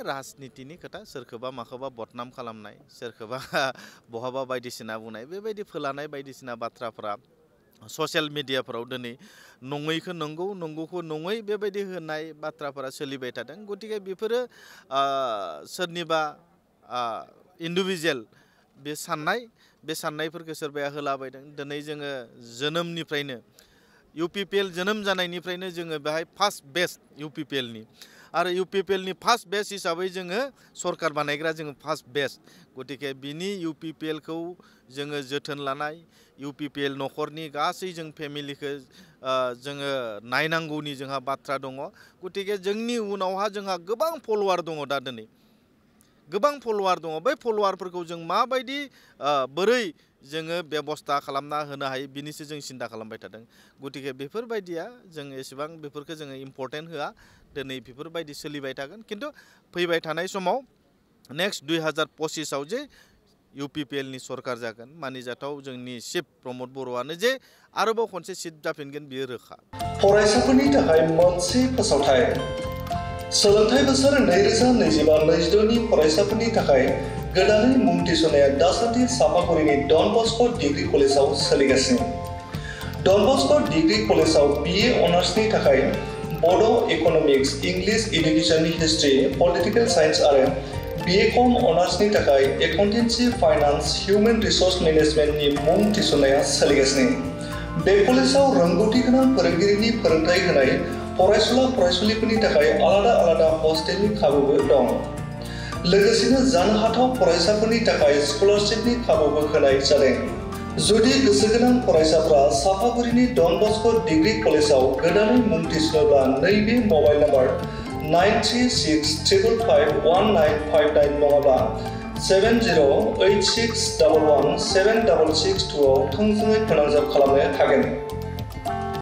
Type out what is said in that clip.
राजनितिनि खोथा सोरखौबा माखौबा बदनाम खालामनाय सोरखौबा बहाबा बायदिसिना बुंनाय बेबायदि फोलानाय बायदिसिना बाथ्राफोरा ससियेल मिडियाफोराव दिनै नङैखौ नंगौ नंगौखौ नङै बेबायदि होनाय बाथ्राफोरा सोलिबाय थादों गतिके बेफोरो सोरनिबा इन्डिभिजुवेल बे साननायफोरखौ सोरबाया होलाबायदों दिनै जोङो जोनोमनिफ्रायनो UPPL जोनोम जानायनिफ्रायनो जोङो बेहाय फार्स्ट बेस्ट UPPLनि आरो UPPLनि फार्स्ट बेस्ट हिसाबै जोङो सरकार बानायग्रा जोङो फार्स्ट बेस्ट गतिके बिनि UPPLखौ जोङो जोथोन लानाय UPPL न'खरनि गासै जों फेमिलिखौ जोङो नायनांगौनि जोंहा बाथ्रा दङ गतिके जोंनि उनावहा जोंहा गोबां फल'वार दङ दा दिनै गोबां फल'वार दङ बै फल'वारफोरखौ जों माबायदि बोरै जोङो बेबस्था खालामना होनो हायो बिनिसो जों सिन्था खालामबाय थादों गतिके बेफोरबायदिया जों एसेबां बेफोरखौ जोङो इम्पर्टेन्ट होआ दिनै बेफोरबायदि सोलिबाय थागोन खिन्थु फैबाय थानाय समाव नेक्स्ट 2025आव जे UPPLनि सरकार जागोन मानिजाथाव जोंनि चिफ प्रमद बर'आनो जे आरोबाव खनसे सिट जाफिनगोन बियो रोखा फरायसाफोरनि थाखाय मोनसे फोसावथाय सोलोंथाइ बोसोर 2025-26 नि फरायसाफोरनि थाखाय गोदानै मुं थिसननाया दासान्दि सापागुरिनि डन बस्क' डिग्री कलेजाव सोलिगासिनो डन बस्क' डिग्री कलेजाव BA अनार्सनि थाखाय बड' इक'नमिक्स इंलिश एडुकेशननि हिस्ट्री पलिटिकल साइन्स आरो BA.Com अनार्सनि थाखाय एकाउन्टेन्सि फाइनान्स हिउमेन रिसोर्स मेनेजमेन्टनि मुं थिसननाया सोलिगासिनो बे कलेजाव रोंगौथि गोनां फोरोंगिरिनि फोरोंथाय होनाय फरायसुला फरायसुलिफोरनि थाखाय आलादा हस्टेलनि खाबुबो दं लोगोसेनो जानो हाथाव फरायसाफोरनि थाखाय स्कलारशिपनि खाबुबो होनाय जादों जुदि गोसो गोनां फरायसाफ्रा सापागुरिनि डन बस्क' डिग्री कलेजाव गोदानै मुं थिसनोब्ला नैबे मबाइल नाम्बार 9365551959 नङाब्ला 7086117662 आव थोंजोङै फोनांजाब खालामनो हागोन।